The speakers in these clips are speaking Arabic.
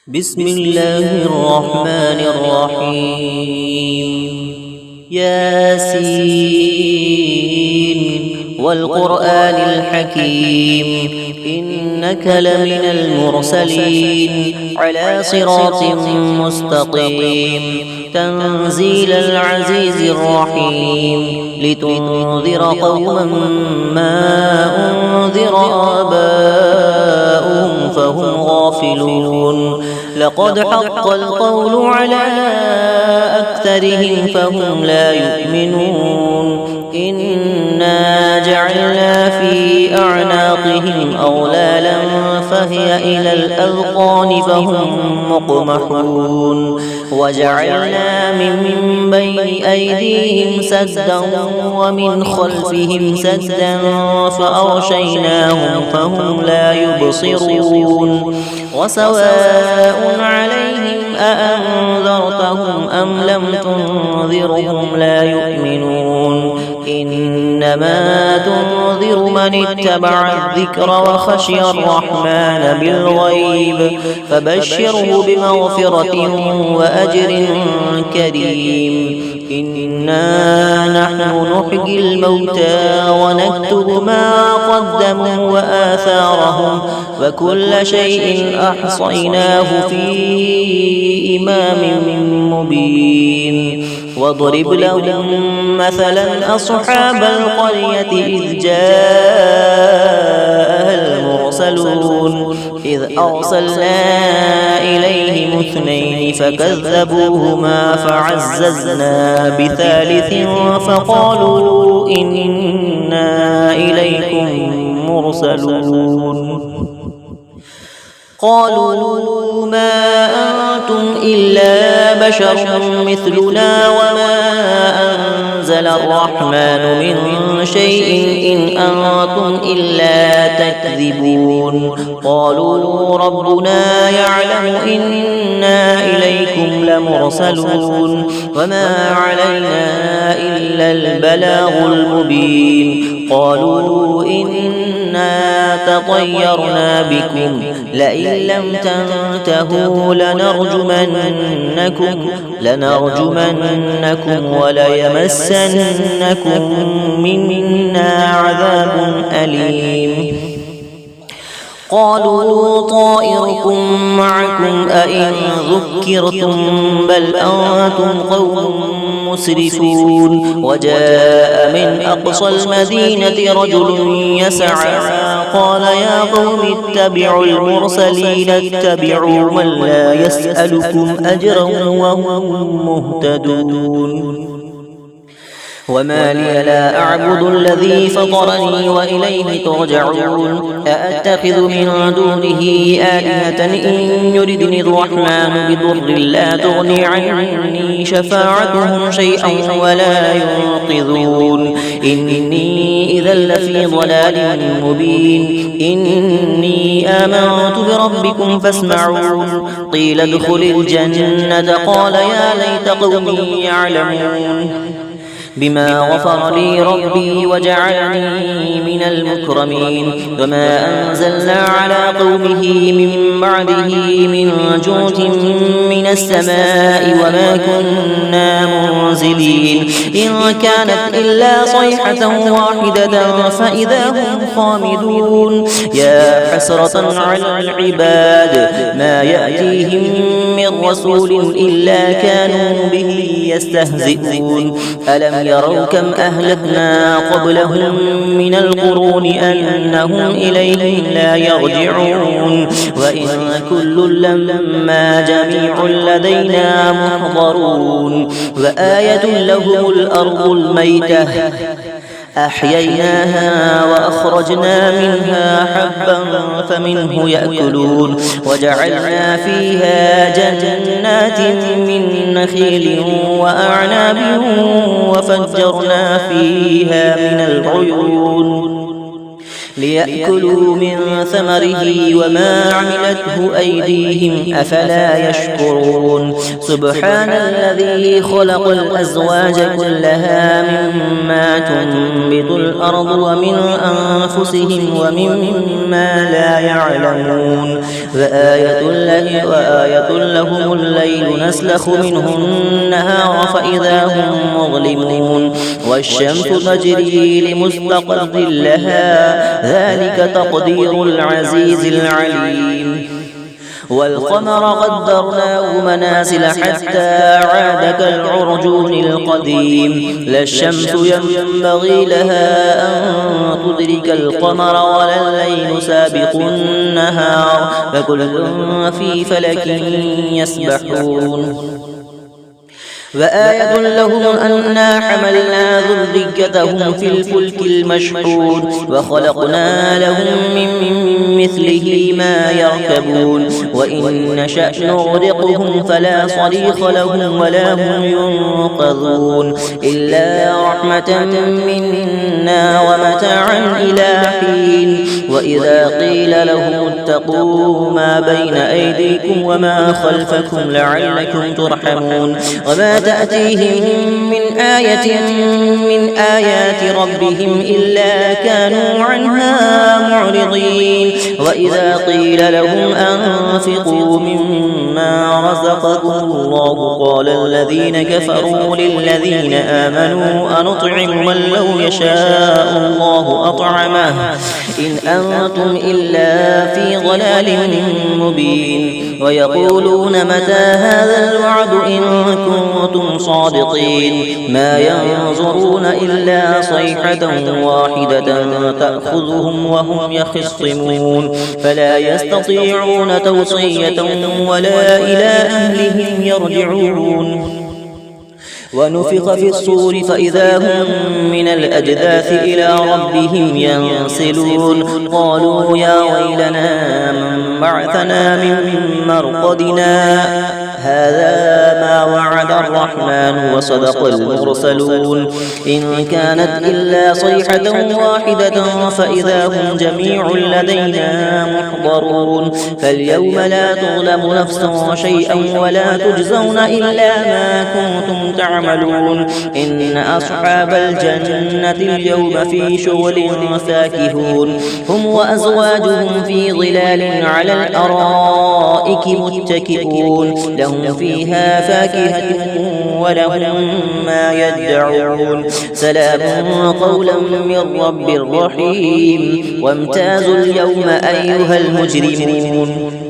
بسم الله الرحمن الرحيم ياسين والقرآن الحكيم إنك لمن المرسلين على صراط مستقيم تنزيل العزيز الرحيم لتنذر قوما ما أنذر آباؤهم فهم غافلون لقد حق القول على أكثرهم فهم لا يؤمنون إنا جعلنا في أعناقهم أغلالا فهي إلى الأذقان فهم مقمحون وجعلنا من بين أيديهم سدا ومن خلفهم سدا فأغشيناهم فهم لا يبصرون وسواء عليهم أأنذرتهم أم لم تنذرهم لا يؤمنون إنما تنذر من اتبع الذكر وخشي الرحمن بالغيب فبشره بمغفرة وأجر كريم إنا نحن نحيي الموتى ونكتب ما قدموا وآثارهم وكل شيء أحصيناه في إمام مبين واضرب لهم مثلا أصحاب القرية إذ جاءها المرسلون إذ أرسلنا إليهم اثنين فكذبوهما فعززنا بثالث فقالوا إنا إليكم مرسلون قالوا ما أنتم إلا بشر مثلنا وما أنزل الرحمن من شيء إن أنتم إلا تكذبون قالوا ربنا يعلم إنا إليكم لمرسلون وما علينا إلا البلاغ المبين قالوا إنا تطيرنا بكم لئن لم تنتهوا لنرجمنكم وليمسنكم منا عذاب أليم قالوا طائركم معكم أئن ذكرتم بل أنتم قوم مسرفون وجاء من أقصى المدينة رجل يسعى قال يا قوم اتبعوا المرسلين اتبعوا من لا يسألكم أجرا وهم مهتدون وما لي لا أعبد الذي فطرني وإليه ترجعون أأتخذ من دونه آلهة إن يردني الرحمن بضر لا تغني عني شفاعتهم شيئا ولا ينقذون إني إذا لفي ضلال مبين إني آمنت بربكم فاسمعون قيل ادخل الجنة قال يا ليت قومي يعلمون بما غفر لي ربي وجعلني من المكرمين وما أنزلنا على قومه من بعده من جود من السماء وما كنا منزلين إن كانت إلا صيحة واحدة فإذا هم خامدون يا حسرة على العباد ما يأتيهم من رسول إلا كانوا به يستهزئون ألم يروا كم أهلكنا قبلهم من القرون أنهم إليهم لا يرجعون وإن كل لما جميع لدينا محضرون وآية لهم الأرض الميتة أحييناها وأخرجنا منها حبا فمنه يأكلون وجعلنا فيها جنات من نخيل وأعناب وفجرنا فيها من العيون ليأكلوا من ثمره وما عملته أيديهم أفلا يشكرون سبحان الذي خلق الأزواج كلها مما تنبت الأرض ومن أنفسهم ومما لا يعلمون وآية لهم الليل نسلخ منه النهار فإذا هم مظلمون والشمس تجري لمستقر لها ذلك تقدير العزيز العليم والقمر قدرناه منازل حتى عاد كالعرجون القديم لا الشمس ينبغي لها أن تدرك القمر ولا الليل سابق النهار فكل في فلك يسبحون وآية لهم أنا حملنا ذريتهم في الفلك المشحون وخلقنا لهم من مثله ما يركبون وإن نشأ نغرقهم فلا صريخ لهم ولا هم ينقذون إلا رحمة منا ومتاعا إلى حين وإذا قيل لهم اتقوا ما بين أيديكم وما خلفكم لعلكم ترحمون وما تأتيهم من آية من آيات ربهم إلا كانوا عنها معرضين وإذا قيل لهم أنفقوا مما رزقكم الله قال الذين كفروا للذين آمنوا أنطعم من لو يشاء الله أطعمه إن أنتم إلا في ضلال مبين ويقولون متى هذا الوعد إن كنتم صادقين ما ينظرون إلا صيحة واحدة تأخذهم وهم يخصمون فلا يستطيعون توصية ولا إلى أهلهم يرجعون ونفخ في الصور فإذا هم من الأجداث إلى ربهم ينسلون قالوا يا ويلنا من بعثنا من مرقدنا هذا ما وعد الرحمن وصدق المرسلون إن كانت إلا صيحة واحدة فإذا هم جميع لدينا محضرون فاليوم لا تظلم نفس شيئا ولا تجزون إلا ما كنتم تعملون إن أصحاب الجنة اليوم في شغل فاكهون هم وأزواجهم في ظلال على الأرائك متكئون لهم فيها فاكهة ولهم ما يدعون سلام قولا من رب رحيم وامتازوا اليوم أيها المجرمون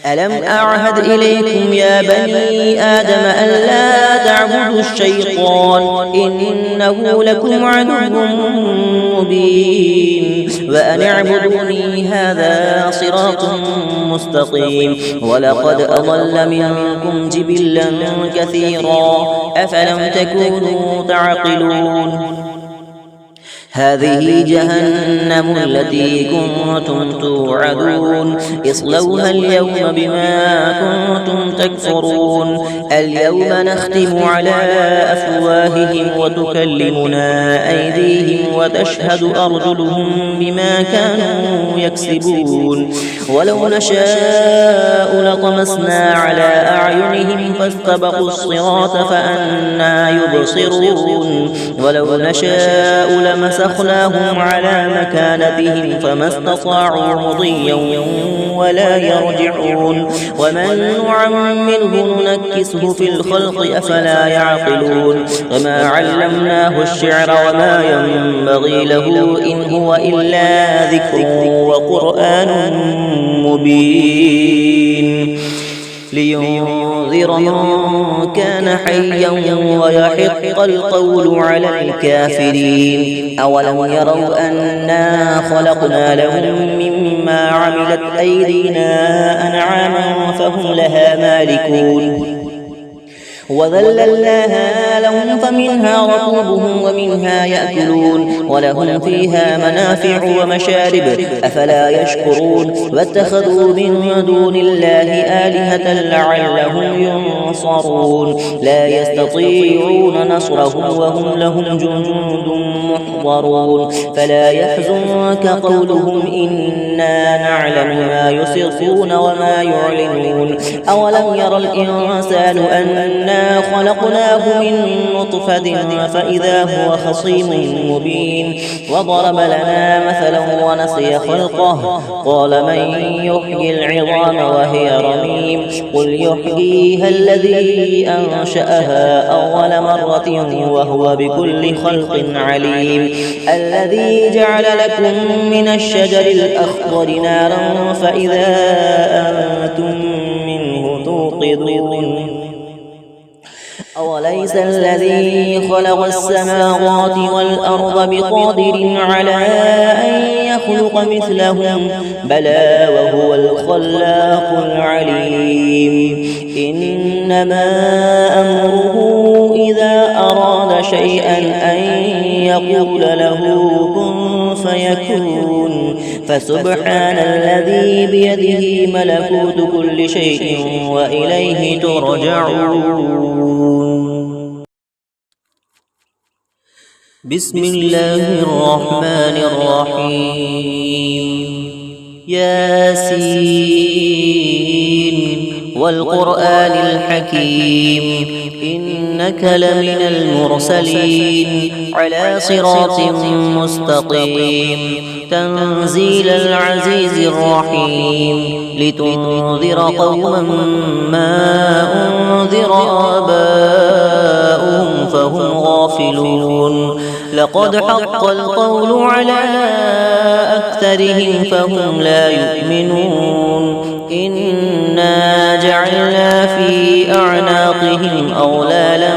ألم أعهد إليكم يا بني آدم ألا تعبدوا الشيطان إنه لكم عدو مبين وأن اعبدوني هذا صراط مستقيم ولقد أضل منكم جبلا كثيرا أفلم تكونوا تعقلون هذه جهنم التي كنتم توعدون اصلوها اليوم بما كنتم تكفرون اليوم نختم على أفواههم وتكلمنا أيديهم وتشهد أرجلهم بما كانوا يكسبون ولو نشاء لطمسنا على أعينهم فاستبقوا الصراط فأنى يبصرون ولو نشاء لمسخناهم على مكانتهم فما استطاعوا مضيا ولا يرجعون ومن نعمره ننكسه في الخلق أفلا يعقلون وما علمناه الشعر وما ينبغي له إن هو إلا ذكر وقرآن مبين لينذر من كان حيا ويحق القول على الكافرين أولم يروا أنا خلقنا لهم مما عملت أيدينا أنعاما فهم لها مالكون وذللناها لهم فمنها ركوبهم ومنها يأكلون ولهم فيها منافع ومشارب أفلا يشكرون واتخذوا من دون الله آلهة لعلهم ينصرون لا يستطيعون نصرهم وهم لهم جند محضرون فلا يحزنك قولهم إنا نعلم ما يسرون وما يعلنون أولم ير الإنسان أنا خلقناه من نطفة فإذا هو خصيم مبين وضرب لنا مثلا ونسي خلقه قال من يحيي العظام وهي رميم قل يحييها الذي أنشأها أول مرة وهو بكل خلق عليم الذي جعل لكم من الشجر الأخضر نارا فإذا أنتم منه توقدون أوليس الذي خلق السماوات والأرض بقادر على أن يخلق مثلهم بلى وهو الخلاق العليم إنما أمره إذا أراد شيئا أن يقول له كن فيكون فسبحان الذي بيده ملكوت كل شيء وإليه ترجعون بسم الله الرحمن الرحيم ياسين والقرآن الحكيم إنك لمن المرسلين على صراط مستقيم تنزيل العزيز الرحيم لتنذر قوما ما أنذر آباؤهم فهم غافلون لقد حق القول على أكثرهم فهم لا يؤمنون إنا جعلنا في أعناقهم أغلالا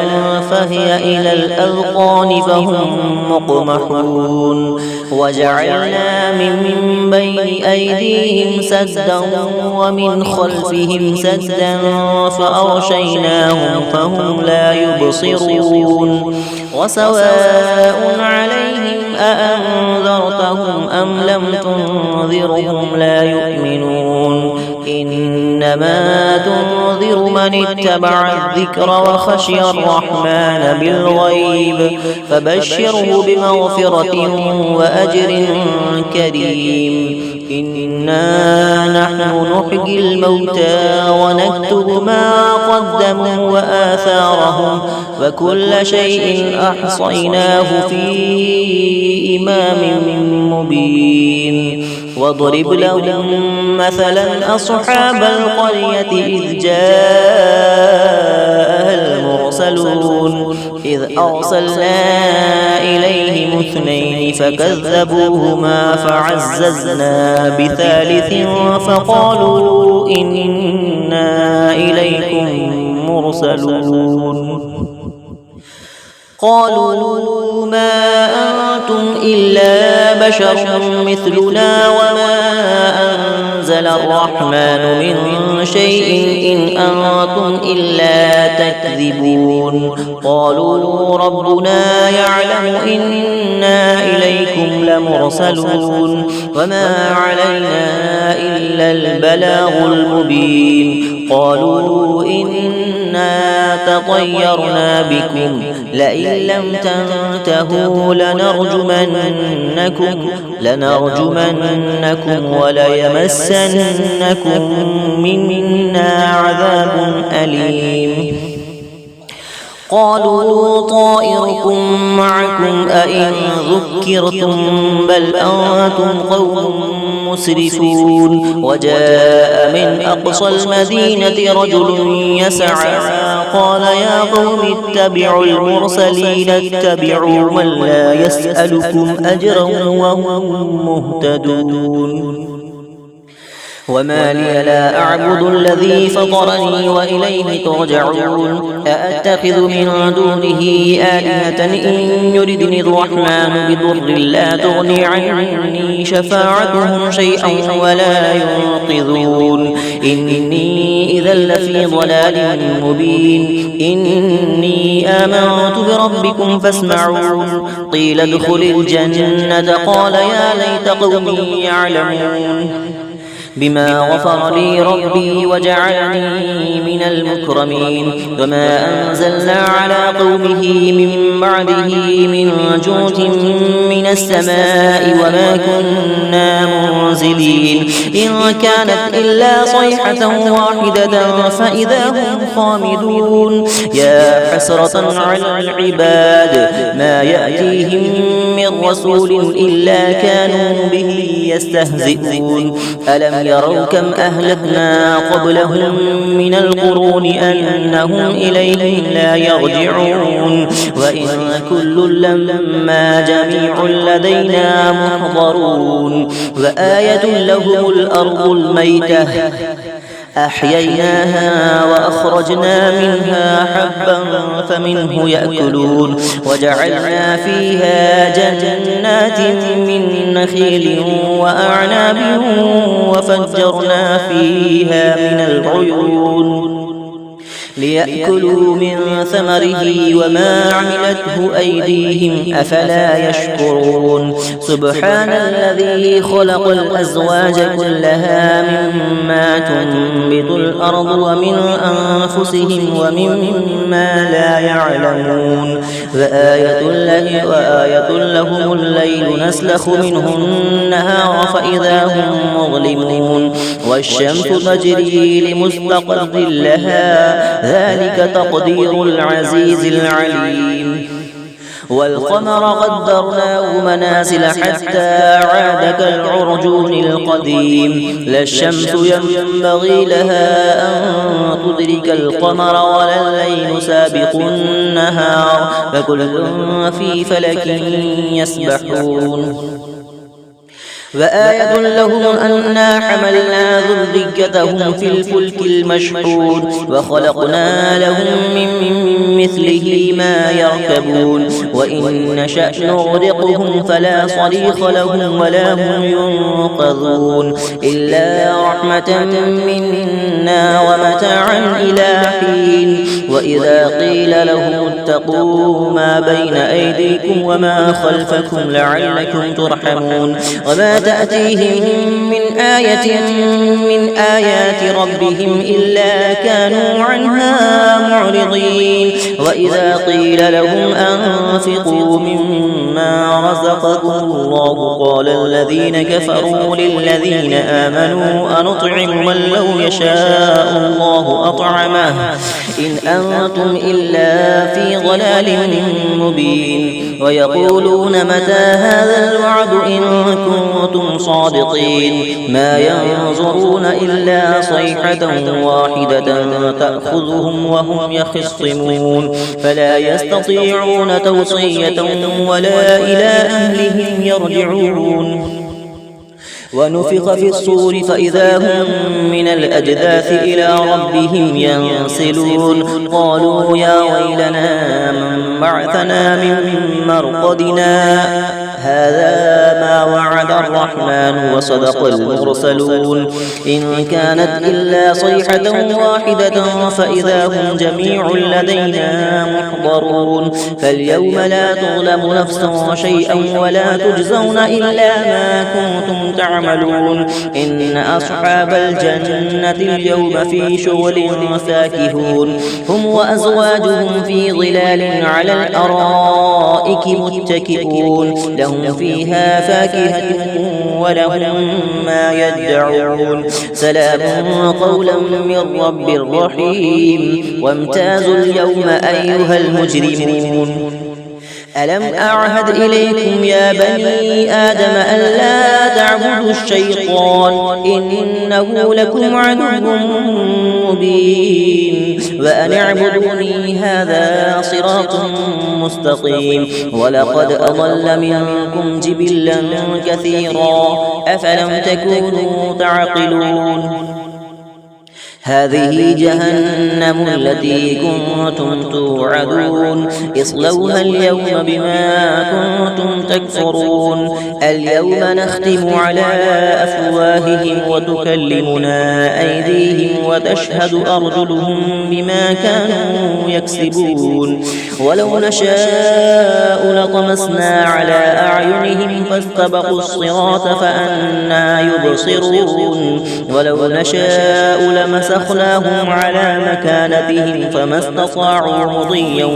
فهي إلى الأذقان فهم مقمحون وجعلنا من بين أيديهم سدا ومن خلفهم سدا فأغشيناهم فهم لا يبصرون وسواء عليهم أأنذرتهم أم لم تنذرهم لا يؤمنون إنما تنذر من اتبع الذكر وخشي الرحمن بالغيب فبشره بمغفرة وأجر كريم إنا نحن نحيي الموتى ونكتب ما قدموا وآثارهم وكل شيء أحصيناه في إمام مبين واضرب لهم مثلا أصحاب القرية إذ جاءها المرسلون إذ أرسلنا إليهم اثنين فكذبوهما فعززنا بثالث فقالوا إنا إليكم مرسلون قالوا ما أنتم إلا بشر مثلنا وما أنزل الرحمن من شيء إن أنتم إلا تكذبون قالوا ربنا يعلم إنا إليكم لمرسلون وما علينا إلا البلاغ المبين قالوا إنا تطيرنا بكم لئن لم تنتهوا لنرجمنكم وليمسنكم منا عذاب أليم قالوا طائركم معكم أئن ذكرتم بل أنتم قوم مسرفون وجاء من أقصى المدينة رجل يسعى قال يا قوم اتبعوا المرسلين اتبعوا من لا يسألكم أجرا وهم مهتدون وما لي لا أعبد الذي فطرني وإليه ترجعون أأتخذ من دونه آلهة إن يردني الرحمن بضر لا تغني عني شفاعتهم شيئا ولا ينقذون إني إذا لفي ضلال مبين إني آمنت بربكم فاسمعون قيل ادخل الجنة قال يا ليت قومي يعلمون بما غفر لي ربي وجعلني من المكرمين وما أنزلنا على قومه من بعده من جود من السماء وما كنا منزلين إن كانت إلا صيحة واحدة فإذا هم خامدون يا حسرة على العباد ما يأتيهم من رسول إلا كانوا به يستهزئون ألم يروا كم أهلكنا قبلهم من القرون أنهم إليهم لا يرجعون وإن كل لما جميع لدينا محضرون وآية لهم الأرض الميتة أحييناها وأخرجنا منها حبا فمنه يأكلون وجعلنا فيها جنات من نخيل وأعناب وفجرنا فيها من العيون ليأكلوا من ثمره وما عملته أيديهم أفلا يشكرون سبحان الذي خلق الأزواج كلها مما تنبت الأرض ومن أنفسهم ومما لا يعلمون وآية لهم الليل نسلخ منه النهار فإذا هم مظلمون والشمس تجري لمستقر لها ذلك تقدير العزيز العليم والقمر قدرناه منازل حتى عاد كالعرجون القديم لا الشمس ينبغي لها أن تدرك القمر ولا الليل سابق النهار فكل في فلك يسبحون وآية لهم أنا حملنا ذريتهم في الفلك المشحون وخلقنا لهم من مثله ما يركبون وإن نشأ نغرقهم فلا صريخ لهم ولا هم ينقذون إلا رحمة منا ومتاعا إلى حين وإذا قيل لهم اتقوا ما بين أيديكم وما خلفكم لعلكم ترحمون وما تأتيهم من آية من آيات ربهم إلا كانوا عنها معرضين وإذا قيل لهم أنفقوا مما رزقكم الله قال الذين كفروا للذين آمنوا أنطعم من لو يشاء الله أطعمه إن أنتم إلا في ضلال مبين ويقولون متى هذا الوعد إن كنتم صادقين ما ينظرون إلا صيحة واحدة تأخذهم وهم يخصمون فلا يستطيعون توصية ولا إلى أهلهم يرجعون ونفخ في الصور فإذا هم من الأجداث إلى ربهم ينسلون قالوا يا ويلنا من بعثنا من مرقدنا هذا ما وعد الرحمن وصدق المرسلون إن كانت إلا صيحة واحدة فإذا هم جميع لدينا محضرون فاليوم لا تظلم نفس شيئا ولا تجزون إلا ما كنتم تعملون إن أصحاب الجنة اليوم في شغل فاكهون هم وأزواجهم في ظلال على الأرائك متكئون لهم فيها فاكهة ولهم ما يدعون سلام قولا من رب رحيم وامتازوا اليوم أيها المجرمون ألم أعهد إليكم يا بني آدم ألا تعبدوا الشيطان إنه لكم عدو مبين وأن اعبدوني هذا صراط مستقيم ولقد أضل منكم جبلا كثيرا أفلم تكونوا تعقلون هذه جهنم التي كنتم توعدون اصلوها اليوم بما كنتم تكفرون اليوم نختم على أفواههم وتكلمنا أيديهم وتشهد أرجلهم بما كانوا يكسبون ولو نشاء لطمسنا على أعينهم فاستبقوا الصراط فأنى يبصرون ولو نشاء لمسخناهم على مكانتهم فما استطاعوا مضيا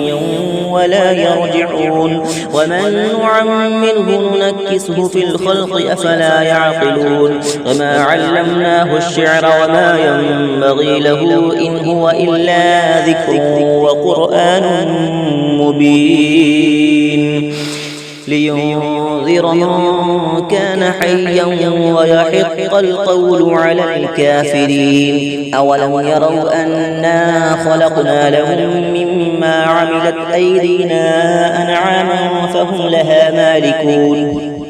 ولا يرجعون ومن نعمره ننكسه في الخلق أفلا يعقلون وما علمناه الشعر وما ينبغي له إن هو إلا ذكر وقرآن مبين لينذر من كان حيا ويحق القول على الكافرين أولم يروا أنا خلقنا لهم مما عملت أيدينا أنعاما فهم لها مالكون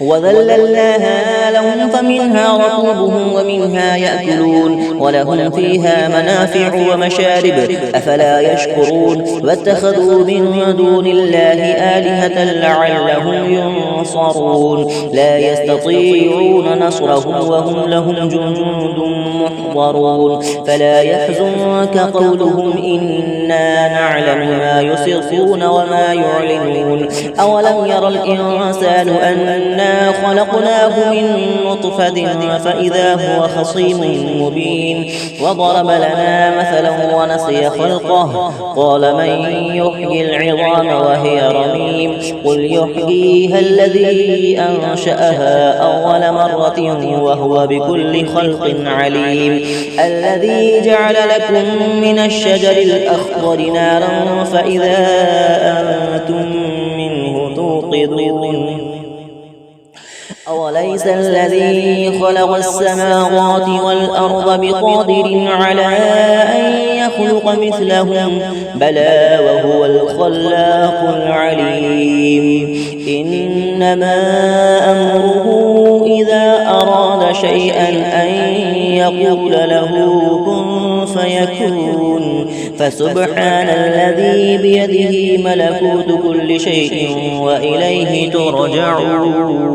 وذللناها لهم فمنها ركوبهم ومنها يأكلون ولهم فيها منافع ومشارب أفلا يشكرون واتخذوا من دون الله آلهة لعلهم ينصرون لا يستطيعون نصرهم وهم لهم جند محضرون فلا يحزنك قولهم إنا نعلم ما يسرون وما يعلنون أولم يرى الإنسان أنا خلقناه من نطفة فإذا هو خصيم مبين وضرب لنا مثلا ونسي خلقه قال من يحيي العظام وهي رميم قل يحييها الذي أنشأها أول مرة وهو بكل خلق عليم الذي جعل لكم من الشجر الأخضر نارا فإذا أنتم منه توقدون أوليس الذي خلق السماوات والأرض بقادر على أن يخلق مثلهم بلى وهو الخلاق العليم إنما أمره إذا أراد شيئا أن يقول له كن فيكون فسبحان الذي بيده ملكوت كل شيء وإليه ترجعون